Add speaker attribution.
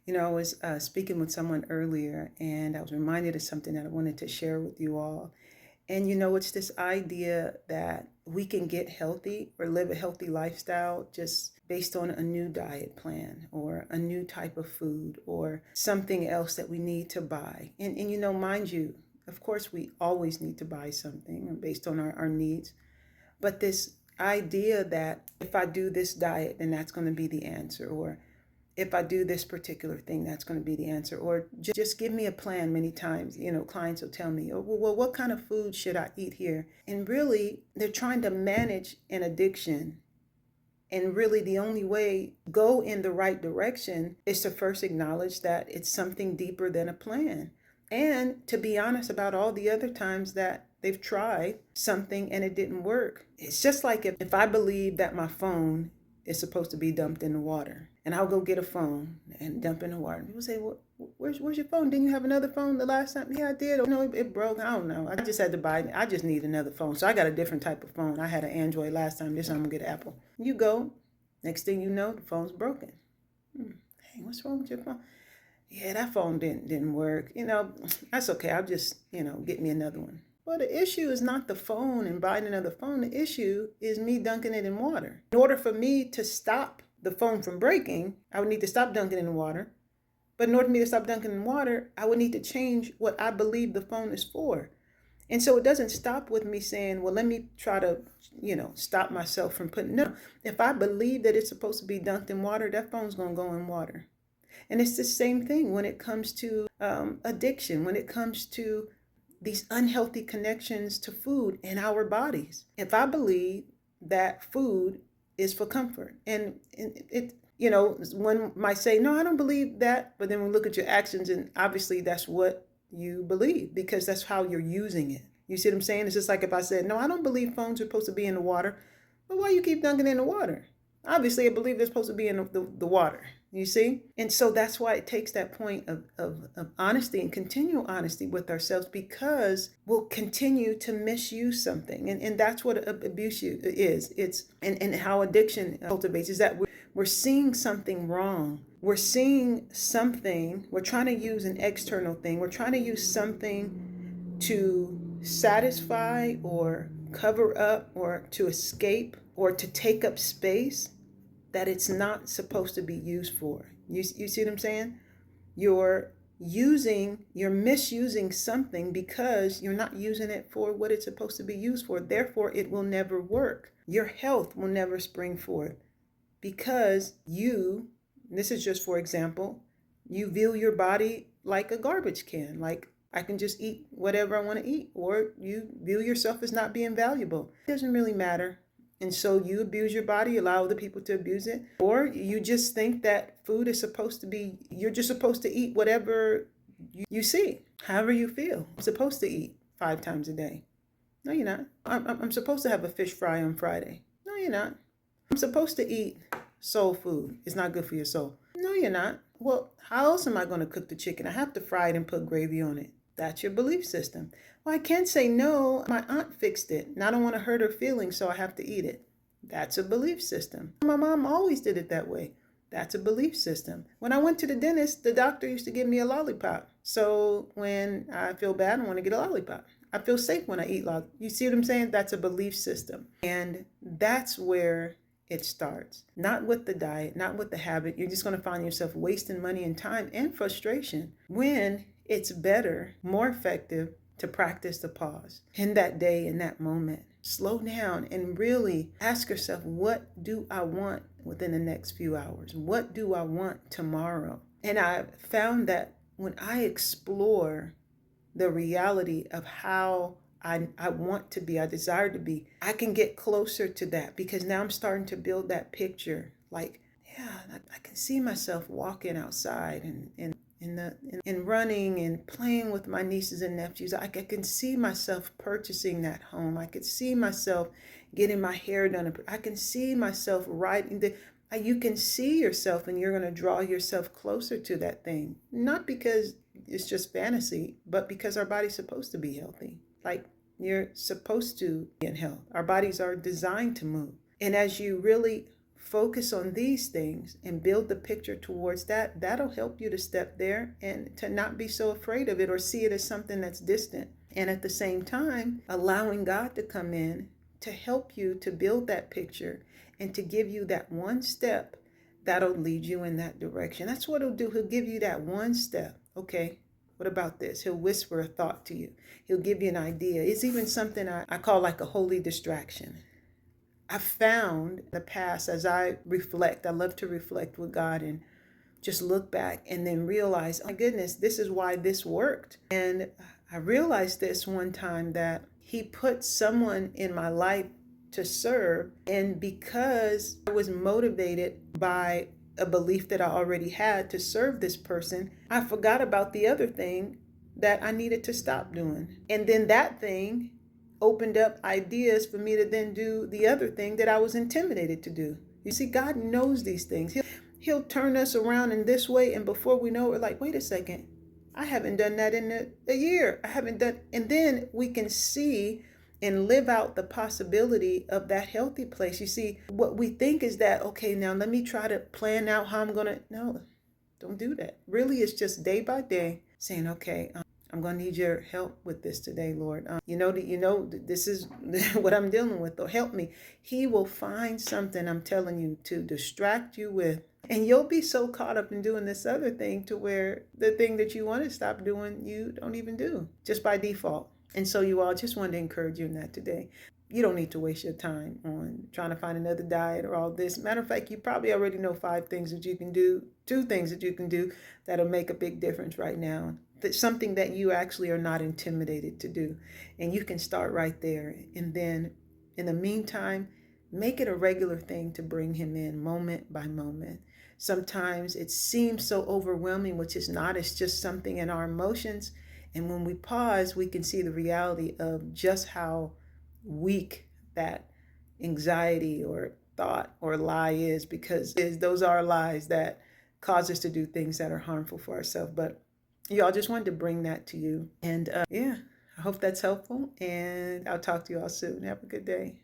Speaker 1: I was speaking with someone earlier and I was reminded of something that I wanted to share with you all. And it's this idea that we can get healthy or live a healthy lifestyle just based on a new diet plan or a new type of food or something else that we need to buy. And mind you, of course, we always need to buy something based on our needs. But this idea that if I do this diet, then that's going to be the answer, or if I do this particular thing, that's going to be the answer. Or just give me a plan. Many times, clients will tell me, oh, well, what kind of food should I eat here? And really, they're trying to manage an addiction. And really, the only way go in the right direction is to first acknowledge that it's something deeper than a plan. And to be honest about all the other times that they've tried something and it didn't work. It's just like if I believe that my phone is supposed to be dumped in the water, and I'll go get a phone and dump in the water. People say, well, where's your phone? Didn't you have another phone the last time? Yeah, I did. Oh, no, it broke. I don't know. I just had to buy it. I just need another phone. So I got a different type of phone. I had an Android last time. This time I'm going to get Apple. You go. Next thing you know, the phone's broken. Hey, what's wrong with your phone? Yeah, that phone didn't work. That's okay. I'll just, get me another one. Well, the issue is not the phone and buying another phone. The issue is me dunking it in water. In order for me to stop the phone from breaking, I would need to stop dunking in the water. But in order for me to stop dunking in water, I would need to change what I believe the phone is for. And so it doesn't stop with me saying, well, let me try to, stop myself from putting, no. If I believe that it's supposed to be dunked in water, that phone's going to go in water. And it's the same thing when it comes to addiction, when it comes to these unhealthy connections to food in our bodies. If I believe that food is for comfort, and it, one might say, no, I don't believe that. But then we look at your actions, and obviously that's what you believe because that's how you're using it. You see what I'm saying? It's just like if I said, no, I don't believe phones are supposed to be in the water. But why you keep dunking in the water? Obviously, I believe they're supposed to be in the water. You see? And so that's why it takes that point of honesty and continual honesty with ourselves, because we'll continue to misuse something. And that's what abuse is. It's and how addiction cultivates is that we're seeing something wrong. We're seeing something, we're trying to use an external thing. We're trying to use something to satisfy or cover up or to escape or to take up space that it's not supposed to be used for. You see what I'm saying? You're misusing something because you're not using it for what it's supposed to be used for. Therefore, it will never work. Your health will never spring forth because this is just for example, you view your body like a garbage can, like I can just eat whatever I want to eat, or you view yourself as not being valuable. It doesn't really matter. And so you abuse your body, allow other people to abuse it, or you just think that food is supposed to be, you're just supposed to eat whatever you see, however you feel. I'm supposed to eat 5 times a day. No, you're not. I'm supposed to have a fish fry on Friday. No, you're not. I'm supposed to eat soul food. It's not good for your soul. No, you're not. Well, how else am I going to cook the chicken? I have to fry it and put gravy on it. That's your belief system. Well, I can't say no. My aunt fixed it, and I don't want to hurt her feelings, so I have to eat it. That's a belief system. My mom always did it that way. That's a belief system. When I went to the dentist, the doctor used to give me a lollipop. So when I feel bad, I want to get a lollipop. I feel safe when I eat lollipop. You see what I'm saying? That's a belief system. And that's where it starts. Not with the diet, not with the habit. You're just going to find yourself wasting money and time and frustration when it's better, more effective to practice the pause in that day, in that moment. Slow down and really ask yourself, what do I want within the next few hours? What do I want tomorrow? And I found that when I explore the reality of how I want to be, I desire to be, I can get closer to that because now I'm starting to build that picture. Like, yeah, I can see myself walking outside and running and playing with my nieces and nephews. I can see myself purchasing that home. I could see myself getting my hair done. I can see myself riding you can see yourself and you're going to draw yourself closer to that thing. Not because it's just fantasy, but because our body's supposed to be healthy. Like you're supposed to be in health. Our bodies are designed to move. And as you really focus on these things and build the picture towards that, that'll help you to step there and to not be so afraid of it or see it as something that's distant. And at the same time, allowing God to come in to help you to build that picture and to give you that one step that'll lead you in that direction. That's what he'll do. He'll give you that one step. Okay, what about this? He'll whisper a thought to you. He'll give you an idea. It's even something I call like a holy distraction. I found the past as I reflect, I love to reflect with God and just look back and then realize, oh my goodness, this is why this worked. And I realized this one time that he put someone in my life to serve. And because I was motivated by a belief that I already had to serve this person, I forgot about the other thing that I needed to stop doing. And then that thing opened up ideas for me to then do the other thing that I was intimidated to do. You see, God knows these things. He'll turn us around in this way, and before we know it, we're like, wait a second, I haven't done that in a year. I haven't done, and then we can see and live out the possibility of that healthy place. You see, what we think is that, okay, now let me try to plan out how I'm going to, no, don't do that. Really, it's just day by day saying, okay, I'm going to need your help with this today, Lord. This is what I'm dealing with, though. Help me. He will find something, I'm telling you, to distract you with. And you'll be so caught up in doing this other thing to where the thing that you want to stop doing, you don't even do just by default. And so you all, just wanted to encourage you in that today. You don't need to waste your time on trying to find another diet or all this. Matter of fact, you probably already know 5 things that you can do, 2 things that you can do that'll make a big difference right now. That's something that you actually are not intimidated to do. And you can start right there. And then in the meantime, make it a regular thing to bring him in moment by moment. Sometimes it seems so overwhelming, which is not. It's just something in our emotions. And when we pause, we can see the reality of just how weak that anxiety or thought or lie is, because those are lies that cause us to do things that are harmful for ourselves. But y'all, just wanted to bring that to you. And I hope that's helpful. And I'll talk to you all soon. Have a good day.